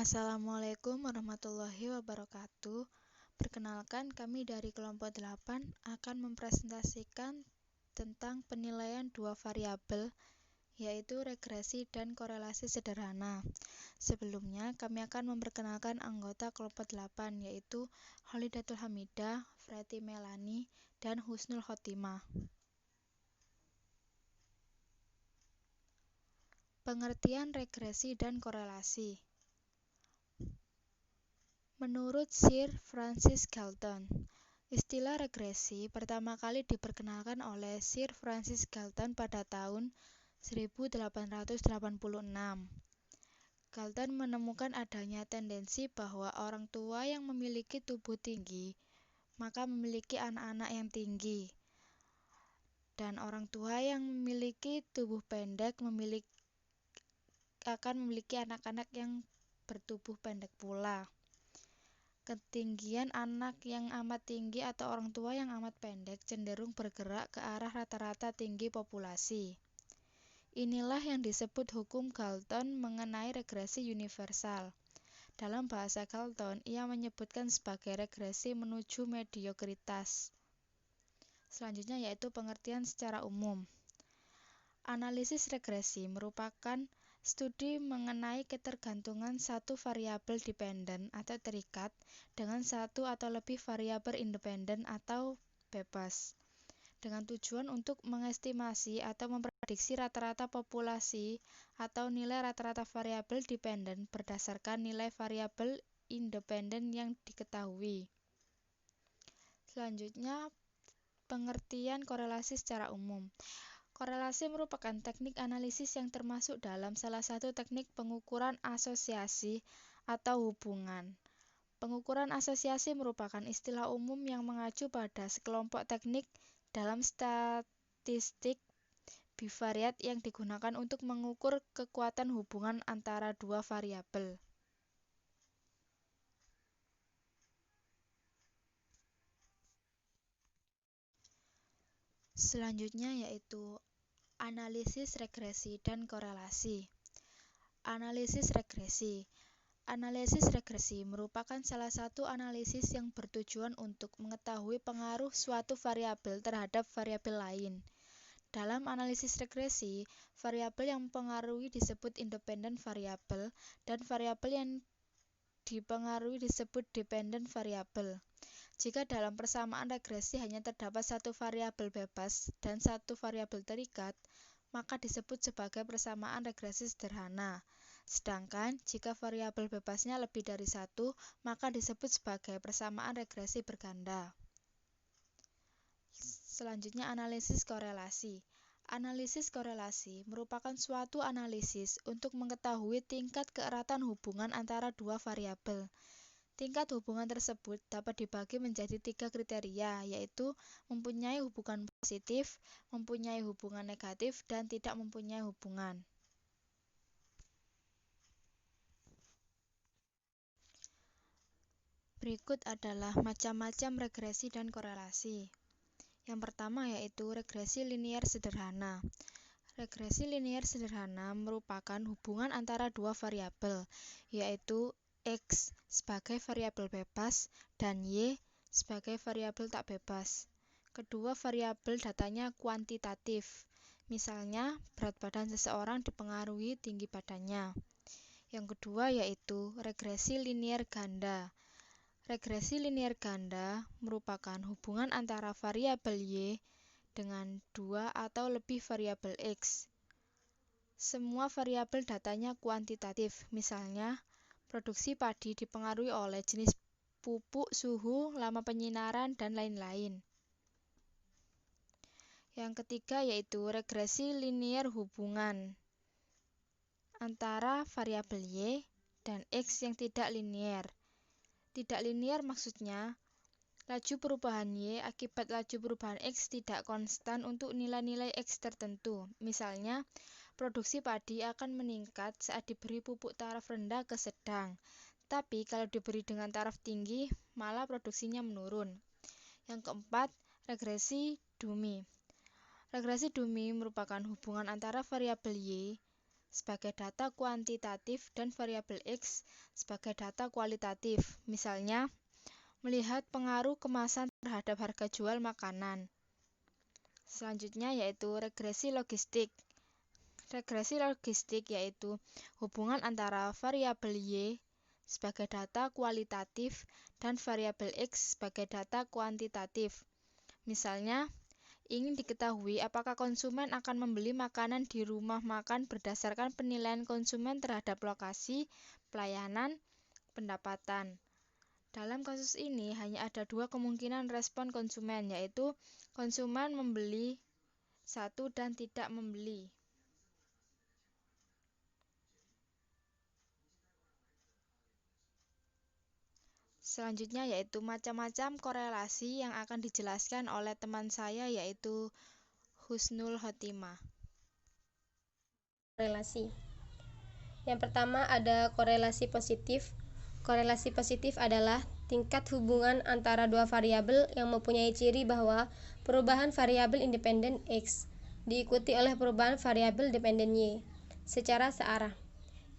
Assalamualaikum warahmatullahi wabarakatuh. Perkenalkan, kami dari kelompok 8 akan mempresentasikan tentang penilaian dua variabel, yaitu regresi dan korelasi sederhana. Sebelumnya, kami akan memperkenalkan anggota kelompok 8, yaitu Holidatul Hamidah, Freti Melani, dan Husnul Khotimah. Pengertian regresi dan korelasi. Menurut Sir Francis Galton, istilah regresi pertama kali diperkenalkan oleh Sir Francis Galton pada tahun 1886. Galton menemukan adanya tendensi bahwa orang tua yang memiliki tubuh tinggi maka memiliki anak-anak yang tinggi, dan orang tua yang memiliki tubuh pendek akan memiliki anak-anak yang bertubuh pendek pula. Ketinggian anak yang amat tinggi atau orang tua yang amat pendek cenderung bergerak ke arah rata-rata tinggi populasi. Inilah yang disebut hukum Galton mengenai regresi universal. Dalam bahasa Galton, ia menyebutkan sebagai regresi menuju mediokritas. Selanjutnya yaitu pengertian secara umum. Analisis regresi merupakan studi mengenai ketergantungan satu variabel dependen atau terikat dengan satu atau lebih variabel independen atau bebas, dengan tujuan untuk mengestimasi atau memprediksi rata-rata populasi atau nilai rata-rata variabel dependen berdasarkan nilai variabel independen yang diketahui. Selanjutnya, pengertian korelasi secara umum. Korelasi merupakan teknik analisis yang termasuk dalam salah satu teknik pengukuran asosiasi atau hubungan. Pengukuran asosiasi merupakan istilah umum yang mengacu pada sekelompok teknik dalam statistik bivariat yang digunakan untuk mengukur kekuatan hubungan antara dua variabel. Selanjutnya yaitu analisis regresi dan korelasi. Analisis regresi. Analisis regresi merupakan salah satu analisis yang bertujuan untuk mengetahui pengaruh suatu variabel terhadap variabel lain. Dalam analisis regresi, variabel yang mempengaruhi disebut independen variabel dan variabel yang dipengaruhi disebut dependen variabel. Jika dalam persamaan regresi hanya terdapat satu variabel bebas dan satu variabel terikat, maka disebut sebagai persamaan regresi sederhana. Sedangkan jika variabel bebasnya lebih dari satu, maka disebut sebagai persamaan regresi berganda. Selanjutnya analisis korelasi. Analisis korelasi merupakan suatu analisis untuk mengetahui tingkat keeratan hubungan antara dua variabel. Tingkat hubungan tersebut dapat dibagi menjadi 3 kriteria, yaitu mempunyai hubungan positif, mempunyai hubungan negatif, dan tidak mempunyai hubungan. Berikut adalah macam-macam regresi dan korelasi. Yang pertama yaitu regresi linier sederhana. Regresi linier sederhana merupakan hubungan antara dua variabel, yaitu X sebagai variabel bebas dan Y sebagai variabel tak bebas. Kedua variabel datanya kuantitatif. Misalnya, berat badan seseorang dipengaruhi tinggi badannya. Yang kedua yaitu regresi linier ganda. Regresi linier ganda merupakan hubungan antara variabel Y dengan dua atau lebih variabel X. Semua variabel datanya kuantitatif. Misalnya, produksi padi dipengaruhi oleh jenis pupuk, suhu, lama penyinaran, dan lain-lain. Yang ketiga yaitu regresi linier hubungan antara variabel Y dan X yang tidak linier. Tidak linier maksudnya laju perubahan Y akibat laju perubahan X tidak konstan untuk nilai-nilai X tertentu. Misalnya, produksi padi akan meningkat saat diberi pupuk taraf rendah ke sedang, tapi kalau diberi dengan taraf tinggi, malah produksinya menurun. Yang keempat, regresi dummy. Regresi dummy merupakan hubungan antara variabel Y sebagai data kuantitatif dan variabel X sebagai data kualitatif. Misalnya, melihat pengaruh kemasan terhadap harga jual makanan. Selanjutnya yaitu regresi logistik. Regresi logistik yaitu hubungan antara variabel Y sebagai data kualitatif dan variabel X sebagai data kuantitatif. Misalnya, ingin diketahui apakah konsumen akan membeli makanan di rumah makan berdasarkan penilaian konsumen terhadap lokasi, pelayanan, pendapatan. Dalam kasus ini hanya ada dua kemungkinan respon konsumen, yaitu konsumen membeli satu dan tidak membeli. Selanjutnya yaitu macam-macam korelasi yang akan dijelaskan oleh teman saya yaitu Husnul Khotimah. Korelasi. Yang pertama ada korelasi positif. Korelasi positif adalah tingkat hubungan antara dua variabel yang mempunyai ciri bahwa perubahan variabel independen X diikuti oleh perubahan variabel dependen Y secara searah.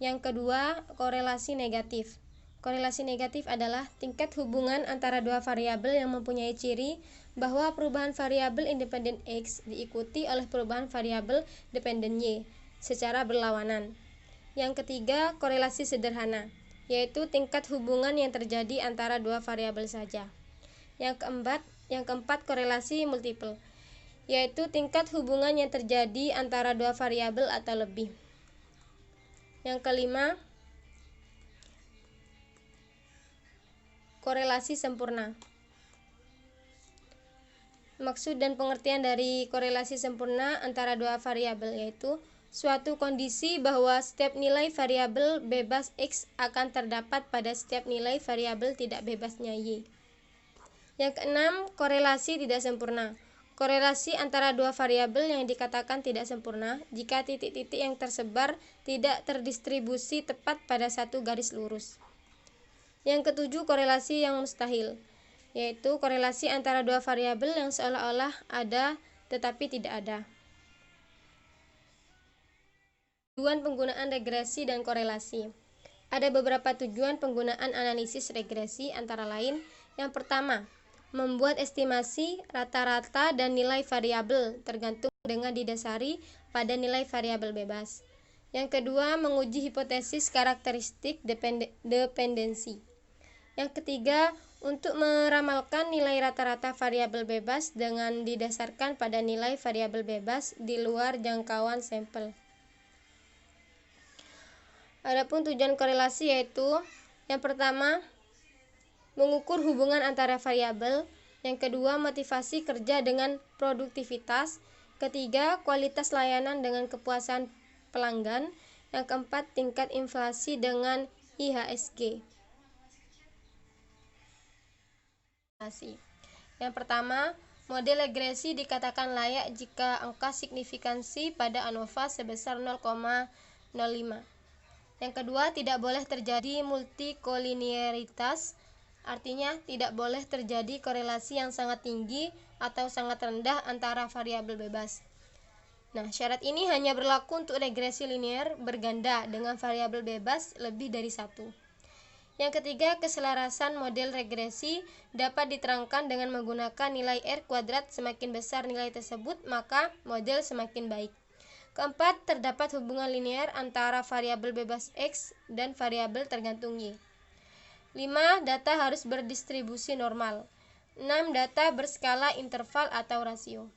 Yang kedua, korelasi negatif. Korelasi negatif adalah tingkat hubungan antara dua variabel yang mempunyai ciri bahwa perubahan variabel independen X diikuti oleh perubahan variabel dependen Y secara berlawanan. Yang ketiga, korelasi sederhana, yaitu tingkat hubungan yang terjadi antara dua variabel saja. Yang keempat, korelasi multiple, yaitu tingkat hubungan yang terjadi antara dua variabel atau lebih. Yang kelima, korelasi sempurna. Maksud dan pengertian dari korelasi sempurna antara dua variabel yaitu suatu kondisi bahwa setiap nilai variabel bebas X akan terdapat pada setiap nilai variabel tidak bebasnya Y. Yang keenam, korelasi tidak sempurna. Korelasi antara dua variabel yang dikatakan tidak sempurna jika titik-titik yang tersebar tidak terdistribusi tepat pada satu garis lurus. Yang ketujuh, korelasi yang mustahil, yaitu korelasi antara dua variabel yang seolah-olah ada tetapi tidak ada. Tujuan penggunaan regresi dan korelasi. Ada beberapa tujuan penggunaan analisis regresi, antara lain: yang pertama, membuat estimasi rata-rata dan nilai variabel tergantung dengan didasari pada nilai variabel bebas. Yang kedua, menguji hipotesis karakteristik dependensi. Yang ketiga, untuk meramalkan nilai rata-rata variabel bebas dengan didasarkan pada nilai variabel bebas di luar jangkauan sampel. Adapun tujuan korelasi yaitu yang pertama, mengukur hubungan antara variabel. Yang kedua, motivasi kerja dengan produktivitas. Ketiga, kualitas layanan dengan kepuasan pelanggan. Yang keempat, tingkat inflasi dengan IHSG. Yang pertama, model regresi dikatakan layak jika angka signifikansi pada ANOVA sebesar 0,05. Yang kedua, tidak boleh terjadi multikolinearitas, artinya tidak boleh terjadi korelasi yang sangat tinggi atau sangat rendah antara variabel bebas. Nah, syarat ini hanya berlaku untuk regresi linear berganda dengan variabel bebas lebih dari satu. Yang ketiga, keselarasan model regresi dapat diterangkan dengan menggunakan nilai R kuadrat. Semakin besar nilai tersebut, maka model semakin baik. Keempat, terdapat hubungan linear antara variabel bebas X dan variabel tergantung Y. 5. Data harus berdistribusi normal. 6. Data berskala interval atau rasio.